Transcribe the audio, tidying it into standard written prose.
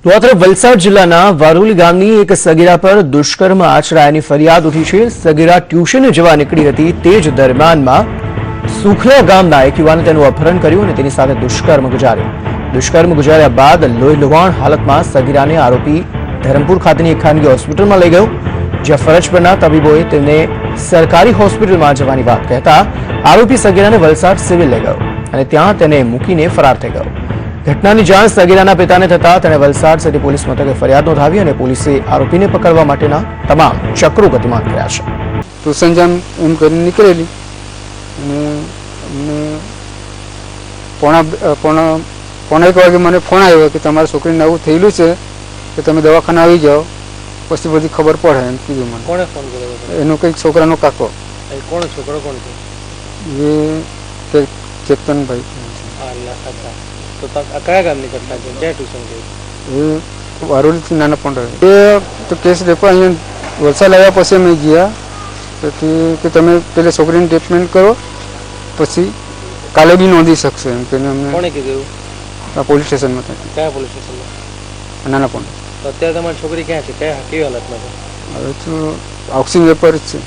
તો આ તરફ વલસાડ જિલ્લાના વારોલી ગામની એક સગીરા પર દુષ્કર્મ આચરાયાની ફરિયાદ ઉઠી છે। સગીરા ટ્યુશને જવા નીકળી હતી તે જ દરમિયાનમાં સુખલા ગામના એક યુવાને તેનું અપહરણ કર્યું અને તેની સાથે દુષ્કર્મ ગુજાર્યું। દુષ્કર્મ ગુજાર્યા બાદ લોહી લુહાણ હાલતમાં સગીરાને આરોપી ધરમપુર ખાતેની એક ખાનગી હોસ્પિટલમાં લઈ ગયો, જ્યાં ફરજ પરના તબીબોએ તેમને સરકારી હોસ્પિટલમાં જવાની વાત કહેતા આરોપી સગીરાને વલસાડ સિવિલ લઈ ગયો અને ત્યાં તેને મૂકીને ફરાર થઈ ગયો। ઘટનાની જાણ સગીરાના પિતાને થતા તેણે વલસાડ સિટી પોલીસ મથકે ફરિયાદ નોંધાવી અને પોલીસે આરોપીને પકડવા માટેના તમામ ચક્રો ગતિમાન કર્યા છે। ટ્યુશન જામ એમ કરીને નીકળેલી અને અમને પોણા 1 વાગે મને ફોન આવ્યો કે તમારા છોકરીને આવું થયેલું છે કે તમે દવાખાને આવી જાઓ, પછી બધી ખબર પડે એમ કીધું મને। કોણે ફોન કર્યો? એનો કંઈક છોકરાનો કાકો। કોણ છોકરો કોણ છે? એ ચેતનભાઈ। અચ્છા, તો કયા ગામની ઘટના છે? ક્યાં ટ્યુશન ગઈ? એ વારોલીથી નાના પોંડા। એ તો કેસ રેપો અહીંયા વલસાડ આવ્યા પછી અમે ગયા કે તમે પેલે છોકરીની ટ્રીટમેન્ટ કરો, પછી કાલે બી નોંધી શકશો એમ કે અમને। કોણે કીધું? આ પોલીસ સ્ટેશનમાં થાય। કયા પોલીસ સ્ટેશનમાં? નાના પોંડા। તો અત્યારે તમારી છોકરી ક્યાં છે? કેવી હાલતમાં છે? હવે તો હાઉસિંગ વેપાર જ છે।